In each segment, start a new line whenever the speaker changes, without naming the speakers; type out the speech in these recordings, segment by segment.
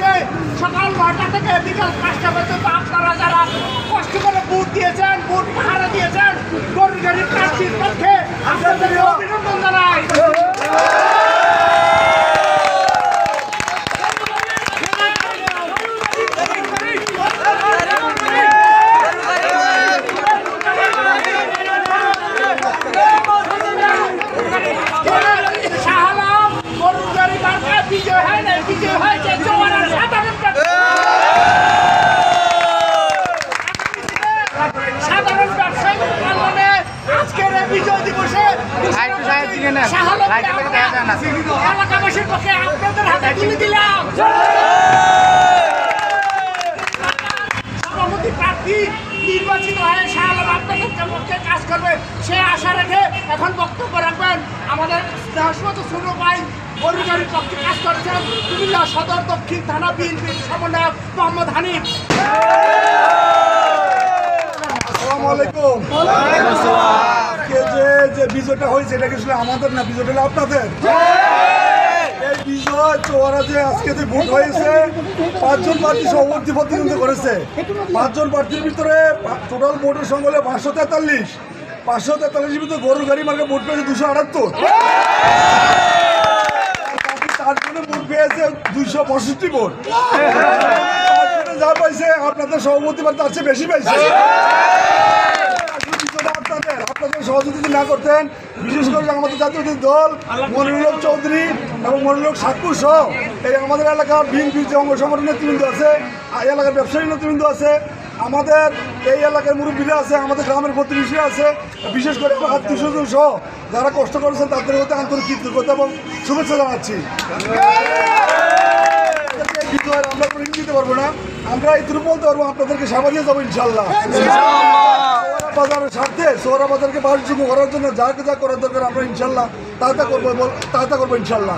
হয়েছে সকাল 9টা থেকে বিকাল 5টা পর্যন্ত আপনারা যারা কষ্ট করে ভোট দিয়েছেন, ভোট পাহারা দিয়েছেন, গরিব গরিব প্রার্থীর পক্ষে আপনাদের অভিনন্দন জানাই। এলাকাবাসীর পক্ষে আপনাদের হাতে তুলে দিলাম। সভাপতি প্রার্থী নির্বাচিত হয়ে শাহ আলম আপনাদের পক্ষে কাজ করবে সে আশা রেখে এখন বক্তব্য রাখবেন আমাদের স্নেহস্মত ছোট ভাই গরিবের পক্ষে কাজ করেছেন কুমিল্লা সদর দক্ষিণ থানা বিএনপির সমন্বয়ক মোহাম্মদ হানিফ।
আসসালামু আলাইকুম। যে বিজয়টা হয়েছে এটা কি আসলে আমাদের না, বিজয়টা হলো আপনাদের। এই বিজয় চোয়ারা যে আজকে যে ভোট হয়েছে 5 জন প্রার্থী সভাপতি প্রতিদ্বন্দ্বিতা করেছে। 5 জন প্রার্থীর ভিতরে টোটাল ভোটের সংখ্যা হলো 543। 543 ভিতরে গরুর গাড়ি মার্কে ভোট পেয়েছে 278। 4 জনে ভোট পেয়েছে 265 ভোট। যা পাইছে আপনাদের সভাপতি তার চেয়ে বেশি পাইছে। আপনাদের সহযোগিতা না করতেন, বিশেষ করে আমাদের জাতীয় দল মনিরুল হক চৌধুরী এবং মনিরুল হক সাতপুর সহ এই আমাদের এলাকার বিএনপির যে অঙ্গ সংগঠনের নেতৃবৃন্দ আছে, এই এলাকার ব্যবসায়ী নেতৃবৃন্দ আছে, আমাদের এই এলাকার মুরব্বীরা আছে, আমাদের গ্রামের প্রতিবেশী আছে, বিশেষ করে আমার আত্মীয়স্বজন সহ যারা কষ্ট করেছেন তাদের মধ্যে আন্তরিক কৃতজ্ঞতা এবং শুভেচ্ছা জানাচ্ছি। আমরা দিতে পারবো না, আমরা এইটুকু বলতে পারবো আপনাদেরকে সেবা দিয়ে যাবো ইনশাল্লাহ। বাজারের স্বার্থে সোহরা বাজারকে বাসযোগ্য করার জন্য যাকে যা করার দরকার আমরা ইনশাল্লাহ তা করবো ইনশাল্লাহ।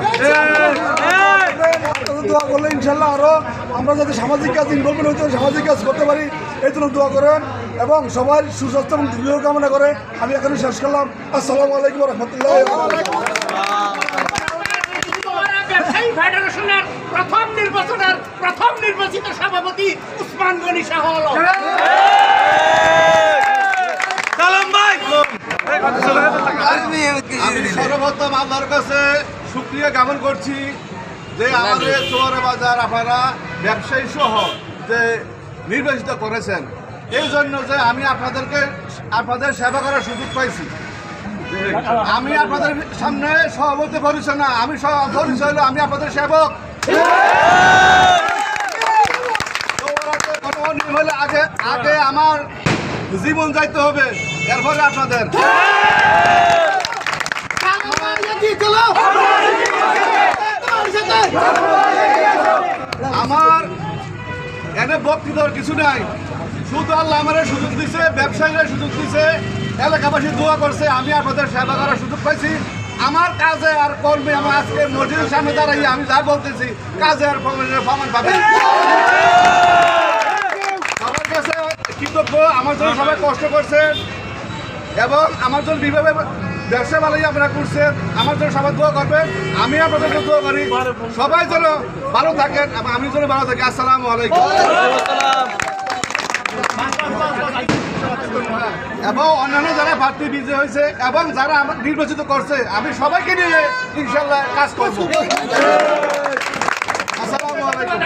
দোয়া করলে ইনশাল্লাহ আরও আমরা যাতে সামাজিক কাজ ইনভলভমেন্ট হইতে সামাজিক কাজ করতে পারি এই জন্য দোয়া করেন এবং সবার সুস্বাস্থ্য এবং দীর্ঘ কামনা করে আমি এখানে শেষ করলাম। আসসালামু আলাইকুম রহমতুল্লাহ।
ফেডারেশনের প্রথম নির্বাচিত সভাপতি উসমান গনি শাহ আলম।
আমি সর্বপ্রথম আল্লাহর কাছে শুকরিয়া জ্ঞাপন করছি যে আমাদের চোয়ারা বাজার আপনারা ব্যবসায়ী সহ যে নির্বাচিত করেছেন, এই জন্য যে আমি আপনাদের সেবা করার সুযোগ পাইছি। আমি আপনাদের সামনে সভাপতি পরিচয় না, আমি পরিচয় হলো আমি আপনাদের সেবক। আগে আমার জীবন যাইতে হবে, এরপরে আপনাদের। আমার এনে বক্তৃতার কিছু নাই, শুধু আল্লাহ আমার সুযোগ দিছে, ব্যবসায়ীরা সুযোগ দিছে, এলাকাবাসী দোয়া করছে, আমি আপনাদের সেবা করার সুযোগ পাইছি। আমার কাজে আর কর্মে আমার আজকে মসজিদের সামনে দাঁড়াই আমি যা বলতেছি কাজে আর প্রমাণ পাবেন। সবার কাছে কৃতজ্ঞ, আমার জন্য সবাই কষ্ট করছেন এবং আমার জন্য বিভাবে ব্যবসা ভালোই আপনারা করছেন, আমার জন্য সবাই দোয়া করবেন, আমি আপনাদের জন্য দোয়া করি সবাই যেন ভালো থাকেন এবং আমি যেন ভালো থাকি। আসসালামু আলাইকুম। এবং অন্যান্য যারা প্রার্থী বিজয়ী হয়েছে এবং যারা আমার নির্বাচিত করছে আমি সবাইকে নিয়ে ইনশাল্লাহ কাজ করব। আসসালামু আলাইকুম।